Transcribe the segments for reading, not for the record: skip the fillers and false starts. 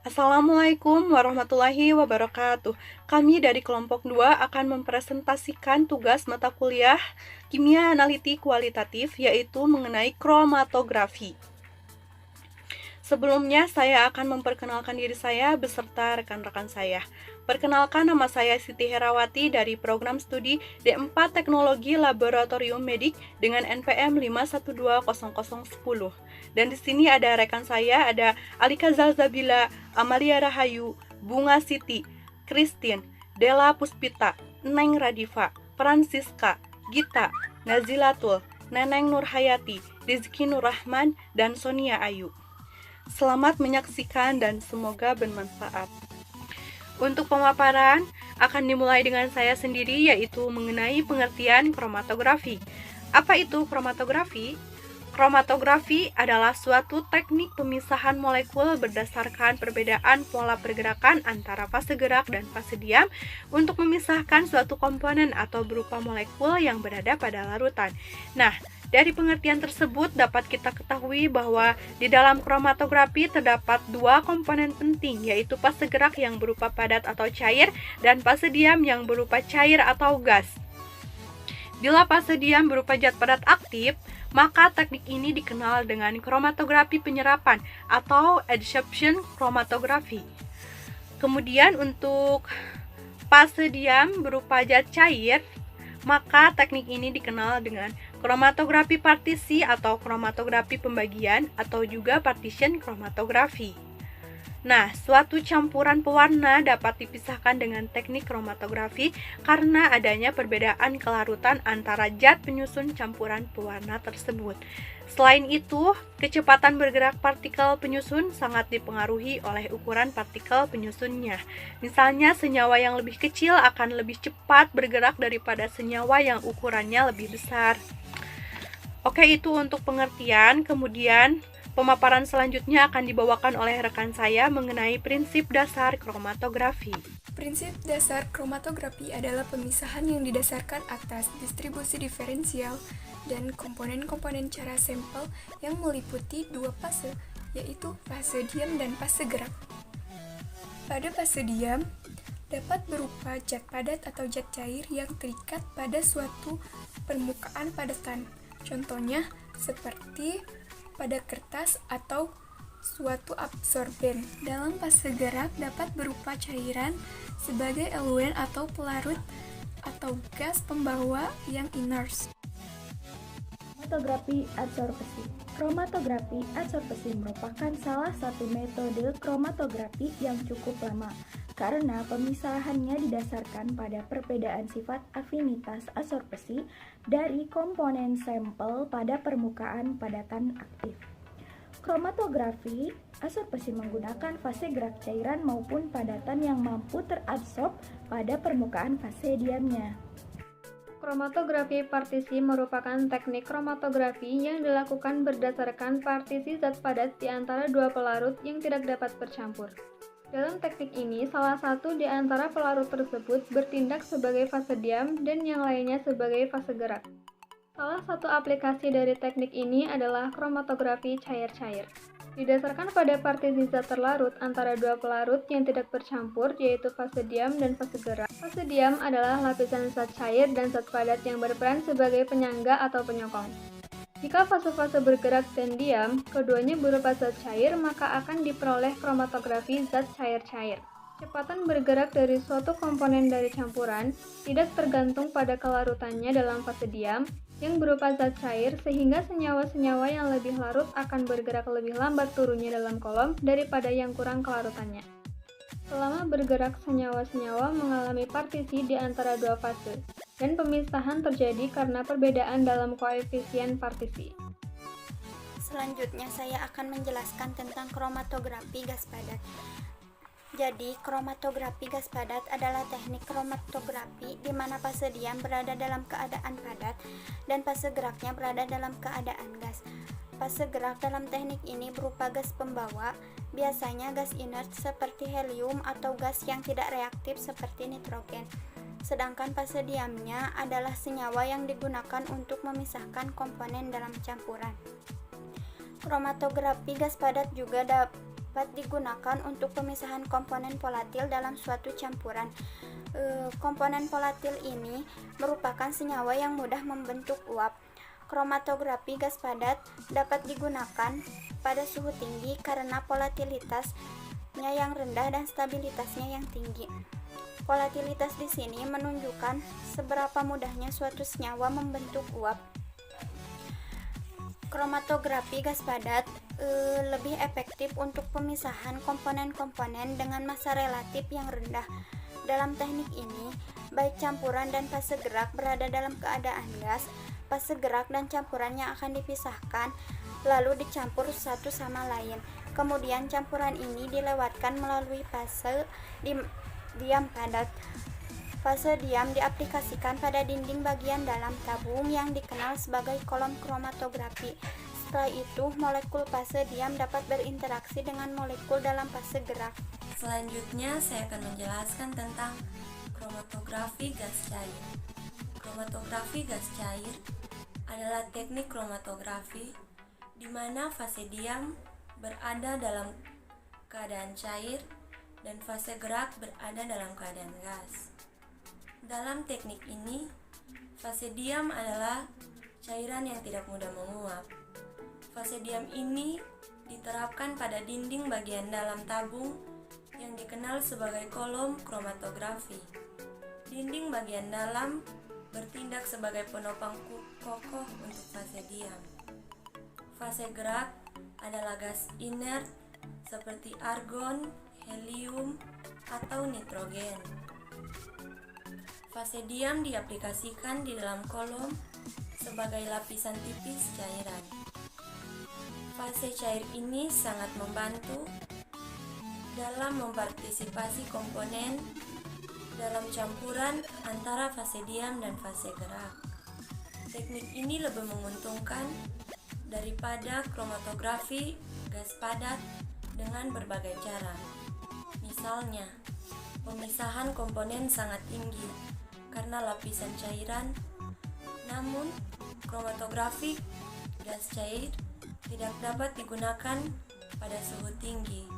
Assalamualaikum warahmatullahi wabarakatuh. Kami dari kelompok 2 akan mempresentasikan tugas mata kuliah Kimia Analitik Kualitatif, yaitu mengenai kromatografi. Sebelumnya, saya akan memperkenalkan diri saya beserta rekan-rekan saya. Perkenalkan, nama saya Siti Herawati dari program studi D4 Teknologi Laboratorium Medik dengan NPM 5120010. Dan di sini ada rekan saya, ada Alika Zalzabila, Amalia Rahayu, Bunga Siti, Christine, Della Puspita, Neng Radifa, Francisca, Gita, Nazilatul, Neneng Nurhayati, Rizky Nurrahman, dan Sonia Ayu. Selamat menyaksikan dan semoga bermanfaat. Untuk pemaparan akan dimulai dengan saya sendiri, yaitu mengenai pengertian kromatografi. Apa itu kromatografi? Kromatografi adalah suatu teknik pemisahan molekul berdasarkan perbedaan pola pergerakan antara fase gerak dan fase diam untuk memisahkan suatu komponen atau berupa molekul yang berada pada larutan. Nah, dari pengertian tersebut dapat kita ketahui bahwa di dalam kromatografi terdapat dua komponen penting, yaitu fase gerak yang berupa padat atau cair dan fase diam yang berupa cair atau gas. Bila fase diam berupa zat padat aktif, maka teknik ini dikenal dengan kromatografi penyerapan atau adsorption chromatography. Kemudian untuk fase diam berupa zat cair, maka teknik ini dikenal dengan kromatografi partisi atau kromatografi pembagian atau juga partition chromatography. Nah, suatu campuran pewarna dapat dipisahkan dengan teknik kromatografi karena adanya perbedaan kelarutan antara zat penyusun campuran pewarna tersebut. Selain itu, kecepatan bergerak partikel penyusun sangat dipengaruhi oleh ukuran partikel penyusunnya. Misalnya, senyawa yang lebih kecil akan lebih cepat bergerak daripada senyawa yang ukurannya lebih besar. Oke, itu untuk pengertian. Kemudian, pemaparan selanjutnya akan dibawakan oleh rekan saya mengenai prinsip dasar kromatografi. Prinsip dasar kromatografi adalah pemisahan yang didasarkan atas distribusi diferensial dan komponen-komponen cara sampel yang meliputi dua fase, yaitu fase diam dan fase gerak. Pada fase diam, dapat berupa zat padat atau zat cair yang terikat pada suatu permukaan padatan. Contohnya seperti pada kertas atau suatu absorben. Dalam fase gerak dapat berupa cairan sebagai eluen atau pelarut atau gas pembawa yang inert. Kromatografi adsorpsi. Kromatografi adsorpsi merupakan salah satu metode kromatografi yang cukup lama karena pemisahannya didasarkan pada perbedaan sifat afinitas adsorpsi dari komponen sampel pada permukaan padatan aktif. Kromatografi adsorpsi menggunakan fase gerak cairan maupun padatan yang mampu terabsorb pada permukaan fase diamnya. Kromatografi partisi merupakan teknik kromatografi yang dilakukan berdasarkan partisi zat padat di antara dua pelarut yang tidak dapat bercampur. Dalam teknik ini, salah satu di antara pelarut tersebut bertindak sebagai fase diam dan yang lainnya sebagai fase gerak. Salah satu aplikasi dari teknik ini adalah kromatografi cair-cair. Didasarkan pada partisi zat terlarut antara dua pelarut yang tidak bercampur, yaitu fase diam dan fase gerak. Fase diam adalah lapisan zat cair dan zat padat yang berperan sebagai penyangga atau penyokong. Jika fase-fase bergerak dan diam, keduanya berupa zat cair, maka akan diperoleh kromatografi zat cair-cair. Kecepatan bergerak dari suatu komponen dari campuran tidak tergantung pada kelarutannya dalam fase diam, yang berupa zat cair, sehingga senyawa-senyawa yang lebih larut akan bergerak lebih lambat turunnya dalam kolom daripada yang kurang kelarutannya. Selama bergerak, senyawa-senyawa mengalami partisi di antara dua fase, dan pemisahan terjadi karena perbedaan dalam koefisien partisi. Selanjutnya saya akan menjelaskan tentang kromatografi gas padat. Jadi, kromatografi gas padat adalah teknik kromatografi di mana fase diam berada dalam keadaan padat dan fase geraknya berada dalam keadaan gas. Fase gerak dalam teknik ini berupa gas pembawa, biasanya gas inert seperti helium atau gas yang tidak reaktif seperti nitrogen. Sedangkan fase diamnya adalah senyawa yang digunakan untuk memisahkan komponen dalam campuran. Kromatografi gas padat juga dapat digunakan untuk pemisahan komponen volatil dalam suatu campuran. Komponen volatil ini merupakan senyawa yang mudah membentuk uap. Kromatografi gas padat dapat digunakan pada suhu tinggi karena volatilitasnya yang rendah dan stabilitasnya yang tinggi. Volatilitas di sini menunjukkan seberapa mudahnya suatu senyawa membentuk uap. Kromatografi gas padat lebih efektif untuk pemisahan komponen-komponen dengan massa relatif yang rendah. Dalam teknik ini, baik campuran dan fase gerak berada dalam keadaan gas. Fase gerak dan campuran yang akan dipisahkan lalu dicampur satu sama lain. Kemudian campuran ini dilewatkan melalui fase diam padat. Fase diam diaplikasikan pada dinding bagian dalam tabung yang dikenal sebagai kolom kromatografi. Setelah itu, molekul fase diam dapat berinteraksi dengan molekul dalam fase gerak. Selanjutnya, saya akan menjelaskan tentang kromatografi gas cair. Kromatografi gas cair adalah teknik kromatografi di mana fase diam berada dalam keadaan cair dan fase gerak berada dalam keadaan gas. Dalam teknik ini, fase diam adalah cairan yang tidak mudah menguap. Fase diam ini diterapkan pada dinding bagian dalam tabung yang dikenal sebagai kolom kromatografi. Dinding bagian dalam bertindak sebagai penopang kokoh untuk fase diam. Fase gerak adalah gas inert seperti argon, helium, atau nitrogen. Fase diam diaplikasikan di dalam kolom sebagai lapisan tipis cairan. Fase cair ini sangat membantu dalam mempartisipasi komponen dalam campuran antara fase diam dan fase gerak. Teknik ini lebih menguntungkan daripada kromatografi gas padat dengan berbagai cara. Misalnya, pemisahan komponen sangat tinggi karena lapisan cairan, namun kromatografi gas cair tidak dapat digunakan pada suhu tinggi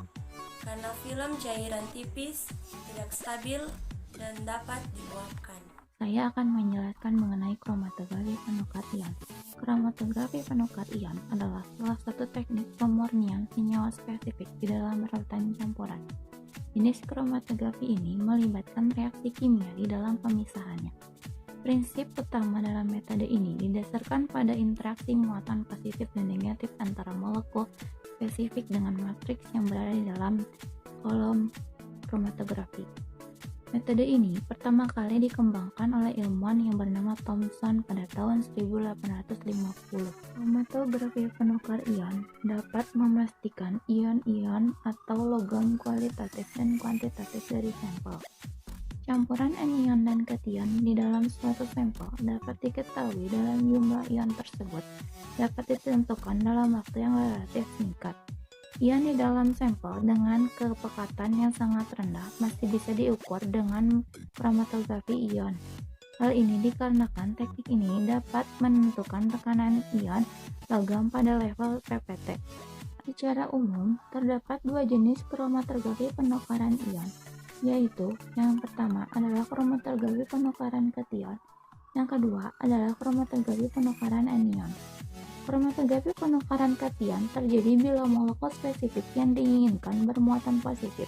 karena film cairan tipis tidak stabil dan dapat diuapkan. Saya akan menjelaskan mengenai kromatografi penukar ion. Kromatografi penukar ion adalah salah satu teknik pemurnian senyawa spesifik di dalam rautan campuran. Jenis kromatografi ini melibatkan reaksi kimia di dalam pemisahannya. Prinsip utama dalam metode ini didasarkan pada interaksi muatan positif dan negatif antara molekul spesifik dengan matriks yang berada di dalam kolom kromatografi. Metode ini pertama kali dikembangkan oleh ilmuwan yang bernama Thomson pada tahun 1850. Kromatografi penukar ion dapat memastikan ion-ion atau logam kualitatif dan kuantitatif dari sampel. Campuran anion dan kation di dalam suatu sampel dapat diketahui dalam jumlah ion tersebut dapat ditentukan dalam waktu yang relatif singkat. Ion di dalam sampel dengan kepekatan yang sangat rendah masih bisa diukur dengan kromatografi ion. Hal ini dikarenakan teknik ini dapat menentukan tekanan ion logam pada level PPT. Secara umum, terdapat dua jenis kromatografi penukaran ion, yaitu yang pertama adalah kromatografi penukaran kation, yang kedua adalah kromatografi penukaran anion. Kromatografi penukaran kation terjadi bila molekul spesifik yang diinginkan bermuatan positif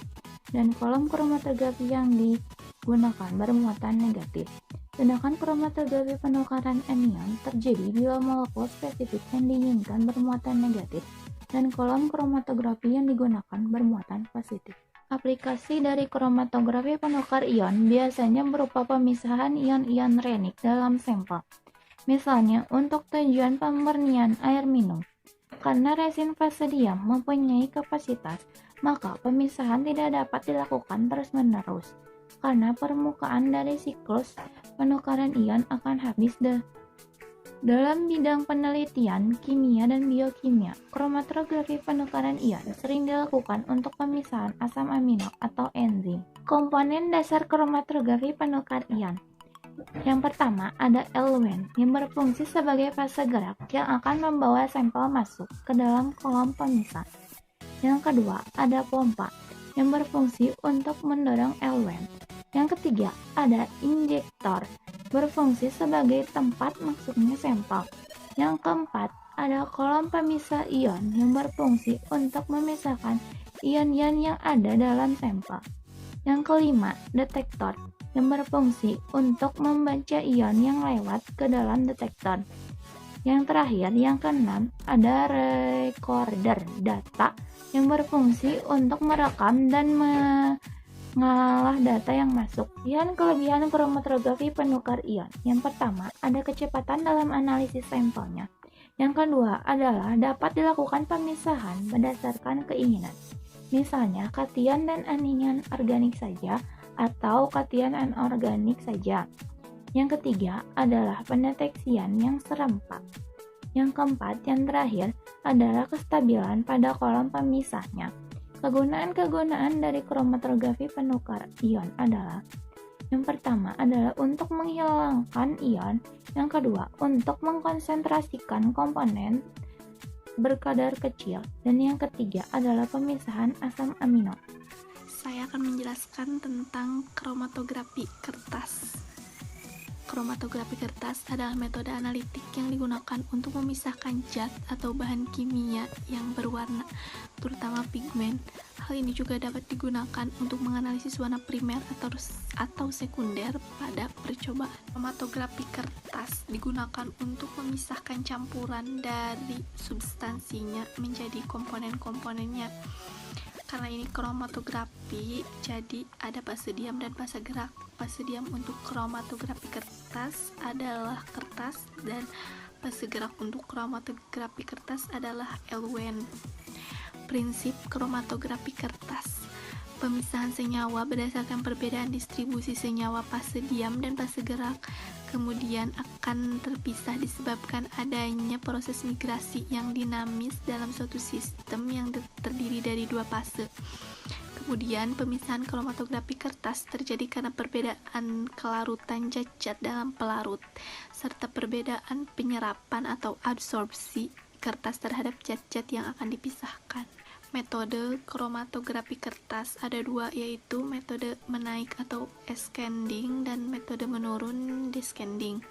dan kolom kromatografi yang digunakan bermuatan negatif. Sedangkan kromatografi penukaran anion terjadi bila molekul spesifik yang diinginkan bermuatan negatif dan kolom kromatografi yang digunakan bermuatan positif. Aplikasi dari kromatografi penukar ion biasanya berupa pemisahan ion-ion renik dalam sampel. Misalnya, untuk tujuan pemurnian air minum. Karena resin fase diam mempunyai kapasitas, maka pemisahan tidak dapat dilakukan terus-menerus. Karena permukaan dari siklus penukaran ion akan habis dalam bidang penelitian kimia dan biokimia, kromatografi penukaran ion sering dilakukan untuk pemisahan asam amino atau enzim. Komponen dasar kromatografi penukar ion. Yang pertama ada elemen yang berfungsi sebagai fase gerak yang akan membawa sampel masuk ke dalam kolom pemisah. Yang kedua, ada pompa yang berfungsi untuk mendorong eluen. Yang ketiga, ada injektor berfungsi sebagai tempat masuknya sampel. Yang keempat, ada kolom pemisah ion yang berfungsi untuk memisahkan ion-ion yang ada dalam sampel. Yang kelima, detektor yang berfungsi untuk membaca ion yang lewat ke dalam detektor. Yang terakhir, yang keenam, ada recorder data yang berfungsi untuk merekam dan mengolah data yang masuk. Kelebihan kromatografi penukar ion. Yang pertama, ada kecepatan dalam analisis sampelnya. Yang kedua adalah dapat dilakukan pemisahan berdasarkan keinginan. Misalnya kation dan anion organik saja atau kation anorganik saja. Yang ketiga adalah pendeteksian yang serempak. Yang keempat, yang terakhir adalah kestabilan pada kolom pemisahnya. Kegunaan-kegunaan dari kromatografi penukar ion adalah: yang pertama adalah untuk menghilangkan ion, yang kedua untuk mengkonsentrasikan komponen berkadar kecil, dan yang ketiga adalah pemisahan asam amino. Saya akan menjelaskan tentang kromatografi kertas. Kromatografi kertas adalah metode analitik yang digunakan untuk memisahkan zat atau bahan kimia yang berwarna, terutama pigmen. Hal ini juga dapat digunakan untuk menganalisis warna primer atau sekunder pada percobaan. Kromatografi kertas digunakan untuk memisahkan campuran dari substansinya menjadi komponen-komponennya. Karena ini kromatografi, jadi ada fase diam dan fase gerak. Fase diam untuk kromatografi kertas adalah kertas, dan fase gerak untuk kromatografi kertas adalah eluen. Prinsip kromatografi kertas: pemisahan senyawa berdasarkan perbedaan distribusi senyawa fase diam dan fase gerak, kemudian akan terpisah disebabkan adanya proses migrasi yang dinamis dalam suatu sistem yang terdiri dari dua fase. Kemudian pemisahan kromatografi kertas terjadi karena perbedaan kelarutan zat-zat dalam pelarut, serta perbedaan penyerapan atau absorpsi kertas terhadap zat-zat yang akan dipisahkan. Metode kromatografi kertas ada dua, yaitu metode menaik atau ascending dan metode menurun descending.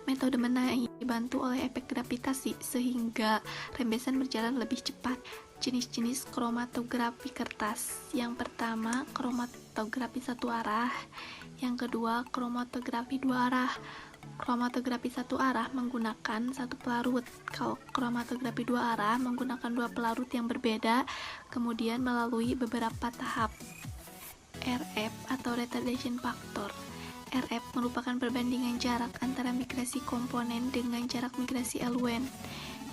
Metode menaik dibantu oleh efek gravitasi sehingga rembesan berjalan lebih cepat. Jenis-jenis kromatografi kertas: yang pertama, kromatografi satu arah; yang kedua, kromatografi dua arah. Kromatografi satu arah menggunakan satu pelarut. Kalau kromatografi dua arah menggunakan dua pelarut yang berbeda, kemudian melalui beberapa tahap. RF atau retardation factor. RF merupakan perbandingan jarak antara migrasi komponen dengan jarak migrasi eluen.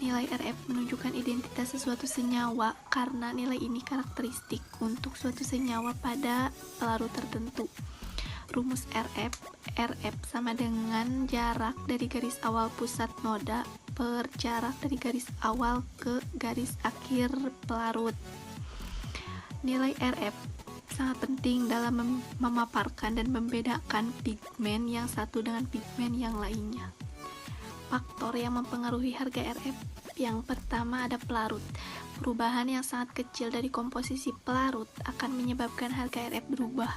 Nilai RF menunjukkan identitas sesuatu senyawa karena nilai ini karakteristik untuk suatu senyawa pada pelarut tertentu. Rumus RF sama dengan jarak dari garis awal pusat noda per jarak dari garis awal ke garis akhir pelarut. Nilai RF sangat penting dalam memaparkan dan membedakan pigmen yang satu dengan pigmen yang lainnya. Faktor yang mempengaruhi harga RF: yang pertama ada pelarut. Perubahan yang sangat kecil dari komposisi pelarut akan menyebabkan harga RF berubah.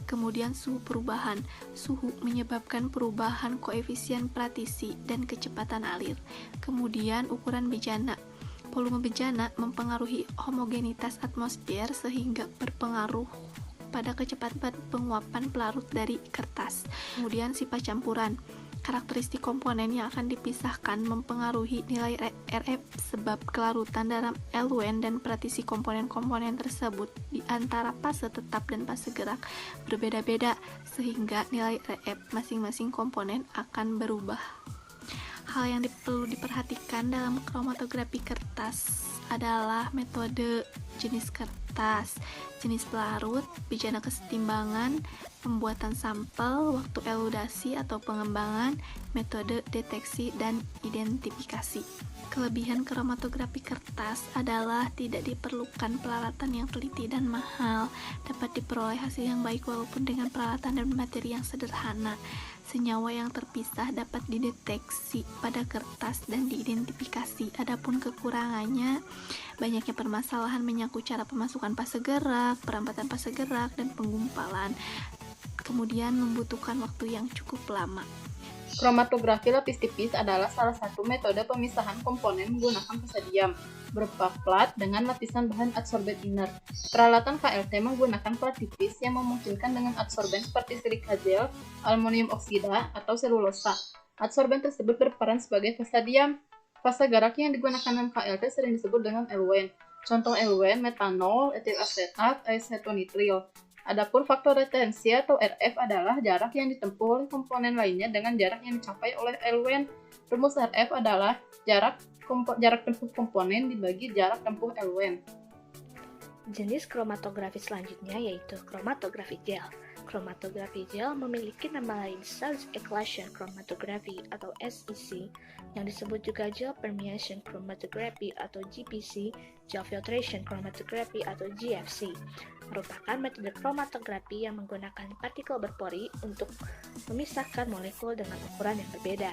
Kemudian suhu perubahan. Suhu menyebabkan perubahan koefisien partisi dan kecepatan alir. Kemudian ukuran bejana. Volume bejana mempengaruhi homogenitas atmosfer sehingga berpengaruh pada kecepatan penguapan pelarut dari kertas. Kemudian sifat campuran. Karakteristik komponen yang akan dipisahkan mempengaruhi nilai RF sebab kelarutan dalam eluen dan partisi komponen-komponen tersebut di antara fase tetap dan fase gerak berbeda-beda sehingga nilai RF masing-masing komponen akan berubah. Hal yang perlu diperhatikan dalam kromatografi kertas adalah metode, jenis kertas, jenis pelarut, bejana kesetimbangan, pembuatan sampel, waktu eludasi atau pengembangan, metode deteksi dan identifikasi. Kelebihan kromatografi kertas adalah tidak diperlukan peralatan yang teliti dan mahal, dapat diperoleh hasil yang baik walaupun dengan peralatan dan materi yang sederhana. Senyawa yang terpisah dapat dideteksi pada kertas dan diidentifikasi. Adapun kekurangannya, banyaknya permasalahan menyangkut cara pemasukan fase gerak, perampatan fase gerak, dan penggumpalan, kemudian membutuhkan waktu yang cukup lama. Kromatografi lapis tipis adalah salah satu metode pemisahan komponen menggunakan fase diam, berupa plat dengan lapisan bahan adsorben inert. Peralatan KLT menggunakan plat tipis yang memungkinkan dengan adsorben seperti silika gel, aluminium oksida, atau selulosa. Adsorben tersebut berperan sebagai fase diam. Fase gerak yang digunakan dalam KLT sering disebut dengan eluen. Contoh eluen, metanol, etil asetat, acetonitril. Adapun faktor retensi atau RF adalah jarak yang ditempuh oleh komponen lainnya dengan jarak yang dicapai oleh eluen. Rumus RF adalah jarak tempuh komponen dibagi jarak tempuh eluen. Jenis kromatografi selanjutnya yaitu kromatografi gel. Kromatografi gel memiliki nama lain Surge Eclasion Chromatography atau SEC, yang disebut juga Gel Permeation Chromatography atau GPC, Gel Filtration Chromatography atau GFC, merupakan metode kromatografi yang menggunakan partikel berpori untuk memisahkan molekul dengan ukuran yang berbeda.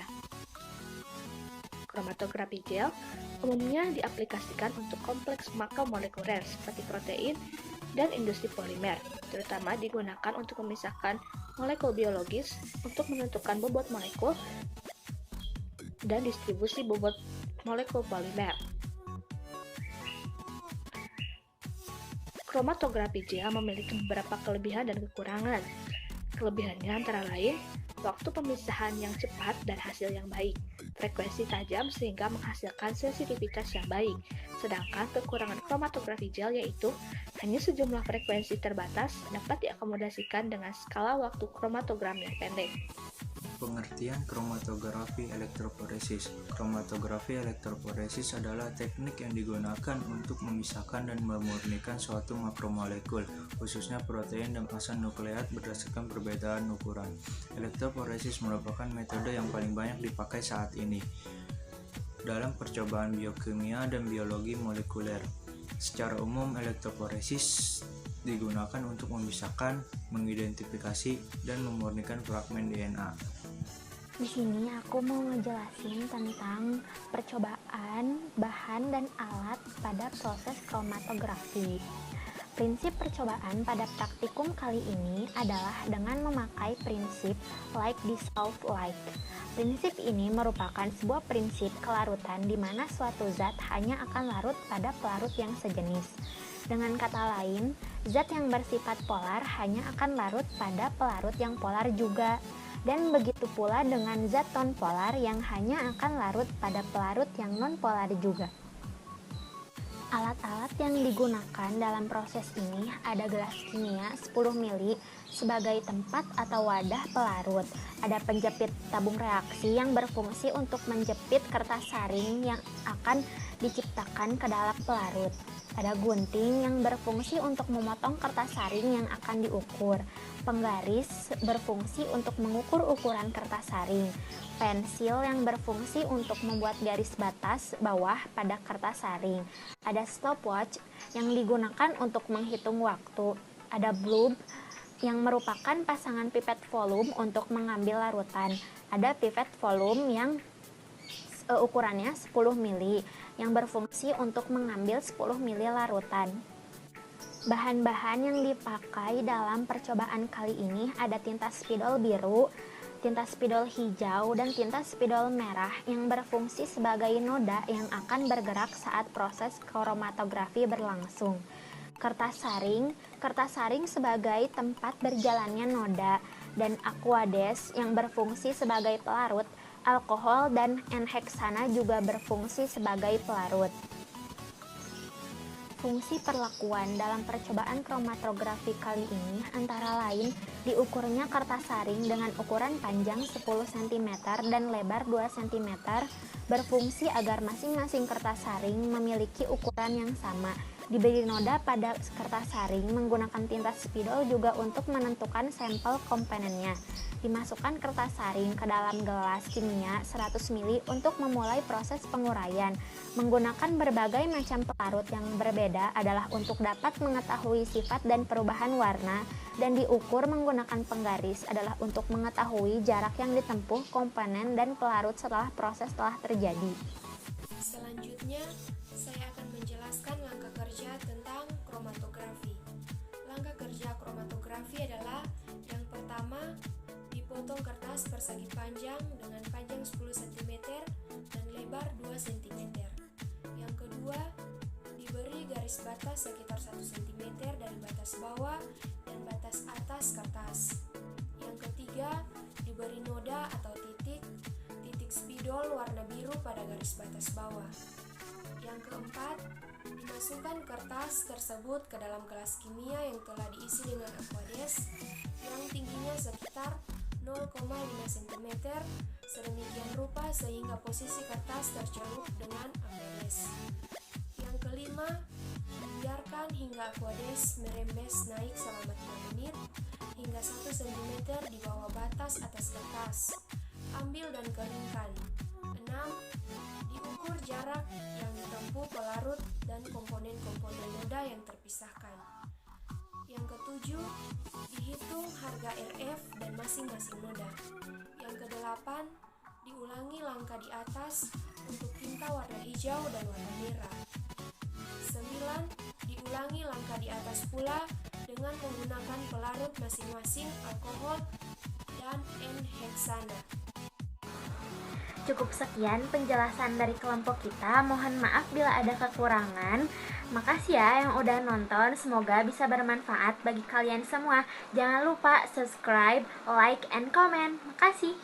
Kromatografi gel umumnya diaplikasikan untuk kompleks makromolekuler seperti protein dan industri polimer, terutama digunakan untuk memisahkan molekul biologis untuk menentukan bobot molekul dan distribusi bobot molekul polimer. Kromatografi gel memiliki beberapa kelebihan dan kekurangan. Kelebihannya antara lain, waktu pemisahan yang cepat dan hasil yang baik, frekuensi tajam sehingga menghasilkan sensitivitas yang baik, sedangkan kekurangan kromatografi gel yaitu hanya sejumlah frekuensi terbatas dapat diakomodasikan dengan skala waktu kromatogram yang pendek. Pengertian kromatografi elektroforesis. Kromatografi elektroforesis adalah teknik yang digunakan untuk memisahkan dan memurnikan suatu makromolekul, khususnya protein dan asam nukleat berdasarkan perbedaan ukuran. Elektroforesis merupakan metode yang paling banyak dipakai saat ini dalam percobaan biokimia dan biologi molekuler. Secara umum, elektroforesis digunakan untuk memisahkan, mengidentifikasi, dan memurnikan fragmen DNA. Di sini aku mau ngejelasin tentang percobaan bahan dan alat pada proses kromatografi. Prinsip percobaan pada praktikum kali ini adalah dengan memakai prinsip like dissolve like. Prinsip ini merupakan sebuah prinsip kelarutan di mana suatu zat hanya akan larut pada pelarut yang sejenis. Dengan kata lain, zat yang bersifat polar hanya akan larut pada pelarut yang polar juga. Dan begitu pula dengan zat nonpolar yang hanya akan larut pada pelarut yang nonpolar juga. Alat-alat yang digunakan dalam proses ini ada gelas kimia 10 ml sebagai tempat atau wadah pelarut. Ada penjepit tabung reaksi yang berfungsi untuk menjepit kertas saring yang akan diciptakan ke dalam pelarut. Ada gunting yang berfungsi untuk memotong kertas saring yang akan diukur. Penggaris berfungsi untuk mengukur ukuran kertas saring. Pensil yang berfungsi untuk membuat garis batas bawah pada kertas saring. Ada stopwatch yang digunakan untuk menghitung waktu. Ada bulb yang merupakan pasangan pipet volume untuk mengambil larutan. Ada pipet volume yang ukurannya 10 ml yang berfungsi untuk mengambil 10 ml larutan. Bahan-bahan yang dipakai dalam percobaan kali ini ada tinta spidol biru, tinta spidol hijau, dan tinta spidol merah yang berfungsi sebagai noda yang akan bergerak saat proses kromatografi berlangsung. Kertas saring sebagai tempat berjalannya noda, dan aquades yang berfungsi sebagai pelarut. Alkohol dan enheksana juga berfungsi sebagai pelarut. Fungsi perlakuan dalam percobaan kromatografi kali ini antara lain diukurnya kertas saring dengan ukuran panjang 10 cm dan lebar 2 cm berfungsi agar masing-masing kertas saring memiliki ukuran yang sama. Diberi noda pada kertas saring menggunakan tinta spidol juga untuk menentukan sampel komponennya. Dimasukkan kertas saring ke dalam gelas kimia 100 ml untuk memulai proses penguraian. Menggunakan berbagai macam pelarut yang berbeda adalah untuk dapat mengetahui sifat dan perubahan warna, dan diukur menggunakan penggaris adalah untuk mengetahui jarak yang ditempuh komponen dan pelarut setelah proses telah terjadi. Selanjutnya, saya akan menjelaskan menjelaskan langkah kerja tentang kromatografi. Langkah kerja kromatografi adalah yang pertama, dipotong kertas persegi panjang dengan panjang 10 cm dan lebar 2 cm. Yang kedua, diberi garis batas sekitar 1 cm dari batas bawah dan batas atas kertas. Yang ketiga, diberi noda atau titik spidol warna biru pada garis batas bawah. Yang keempat, dimasukkan kertas tersebut ke dalam gelas kimia yang telah diisi dengan aqueous yang tingginya sekitar 0,5 cm sedemikian rupa sehingga posisi kertas tercelup dengan aqueous. Yang kelima, biarkan hingga aqueous merembes naik selama 3 menit hingga 1 cm di bawah batas atas kertas. Ambil dan keringkan. 6. Diukur jarak yang ditempuh pelarut dan komponen-komponen noda yang terpisahkan. Yang ketujuh, dihitung harga RF dan masing-masing noda. Yang kedelapan, diulangi langkah di atas untuk tinta warna hijau dan warna merah. 9. Diulangi langkah di atas pula dengan menggunakan pelarut masing-masing alkohol dan N-heksana. Cukup sekian penjelasan dari kelompok kita. Mohon maaf bila ada kekurangan. Makasih ya yang udah nonton. Semoga bisa bermanfaat bagi kalian semua. Jangan lupa subscribe, like, and comment. Makasih.